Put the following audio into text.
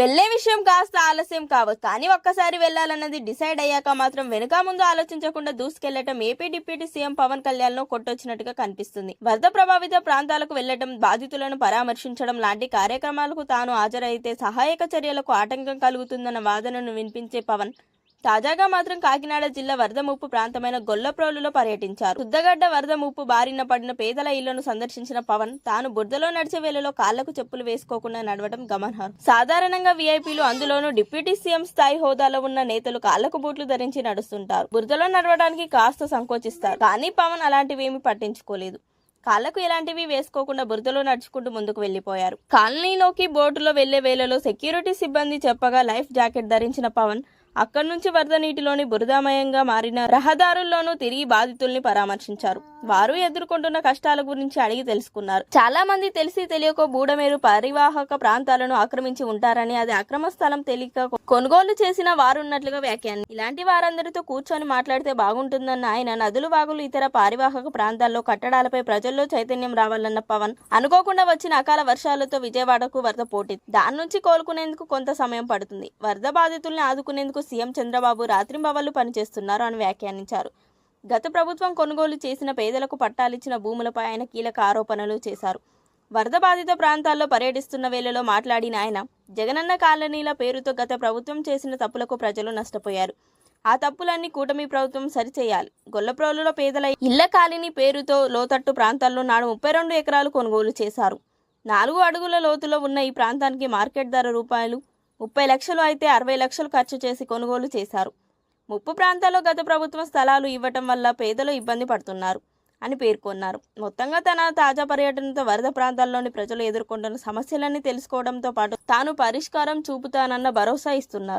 వెళ్లే విషయం కాస్త ఆలస్యం కావచ్చు, కానీ ఒక్కసారి వెళ్లాలన్నది డిసైడ్ అయ్యాక మాత్రం వెనుక ముందు ఆలోచించకుండా దూసుకెళ్లటం AP deputy CM Pawan Kalyan ను కొట్టొచ్చినట్టుగా కనిపిస్తుంది. వరద ప్రభావిత ప్రాంతాలకు వెళ్లడం, బాధితులను పరామర్శించడం లాంటి కార్యక్రమాలకు తాను హాజరైతే సహాయక చర్యలకు ఆటంకం కలుగుతుందన్న వాదనను వినిపించే పవన్ తాజాగా మాత్రం కాకినాడ జిల్లా వరద ముప్పు ప్రాంతమైన గొల్లప్రోలులో పర్యటించారు. శుద్ధగడ్డ వరద ముప్పు బారిన పడిన పేదల ఇళ్లను సందర్శించిన పవన్ తాను బురదలో నడిచే వేళలో కాళ్లకు చెప్పులు వేసుకోకుండా నడవడం గమనార్హం. సాధారణంగా వీఐపీలు, అందులోనూ డిప్యూటీ సీఎం స్థాయి హోదాలో ఉన్న నేతలు కాళ్లకు బూట్లు ధరించి నడుస్తుంటారు. బురదలో నడవడానికి కాస్త సంకోచిస్తారు, కానీ పవన్ అలాంటివేమీ పట్టించుకోలేదు. కాళ్లకు ఎలాంటివి వేసుకోకుండా బురదలో నడుచుకుంటూ ముందుకు వెళ్లిపోయారు. కాలనీలోకి బోటులో వెళ్లే వేళలో సెక్యూరిటీ సిబ్బంది చెప్పగా లైఫ్ జాకెట్ ధరించిన పవన్ అక్కడి నుంచి వరద నీటిలోని బురదామయంగా మారిన రహదారుల్లోనూ తిరిగి బాధితుల్ని పరామర్శించారు. వారు ఎదుర్కొంటున్న కష్టాల గురించి అడిగి తెలుసుకున్నారు. చాలా మంది తెలిసి తెలియకో బూడమేరు పరివాహక ప్రాంతాలను ఆక్రమించి ఉంటారని, అది అక్రమ స్థలం తెలియక కొనుగోలు చేసిన వారున్నట్లుగా వ్యాఖ్యానం. ఇలాంటి వారందరితో కూర్చొని మాట్లాడితే బాగుంటుందన్న ఆయన నదులు, వాగులు, ఇతర పారివాహక ప్రాంతాల్లో కట్టడాలపై ప్రజల్లో చైతన్యం రావాలన్న పవన్ అనుకోకుండా వచ్చిన అకాల వర్షాలతో విజయవాడకు వరద పోటీ. దాని నుంచి కోలుకునేందుకు కొంత సమయం పడుతుంది. వరద బాధితుల్ని ఆదుకునేందుకు సీఎం చంద్రబాబు రాత్రింబవళ్లు పనిచేస్తున్నారు అని వ్యాఖ్యానించారు. గత ప్రభుత్వం కొనుగోలు చేసిన పేదలకు పట్టాలిచ్చిన భూములపై ఆయన కీలక ఆరోపణలు చేశారు. వరద బాధిత ప్రాంతాల్లో పర్యటిస్తున్న వేళలో మాట్లాడిన ఆయన జగనన్న కాలనీల పేరుతో గత ప్రభుత్వం చేసిన తప్పులకు ప్రజలు నష్టపోయారు. ఆ తప్పులన్నీ కూటమి ప్రభుత్వం సరిచేయాలి. గొల్లప్రోలులో పేదల ఇళ్ల కాలనీ పేరుతో లోతట్టు ప్రాంతాల్లో నాడు 32 ఎకరాలు కొనుగోలు చేశారు. 4 అడుగుల లోతులో ఉన్న ఈ ప్రాంతానికి మార్కెట్ ధర రూపాయలు 30 లక్షలు అయితే 60 లక్షలు ఖర్చు చేసి కొనుగోలు చేశారు. ముప్పు ప్రాంతాల్లో గత ప్రభుత్వం స్థలాలు ఇవ్వటం వల్ల పేదలు ఇబ్బంది పడుతున్నారు అని పేర్కొన్నారు. మొత్తంగా తన తాజా పర్యటనతో వరద ప్రాంతాల్లోని ప్రజలు ఎదుర్కొంటున్న సమస్యలన్నీ తెలుసుకోవడంతో పాటు తాను పరిష్కారం చూపుతానన్న భరోసా ఇస్తున్నారు.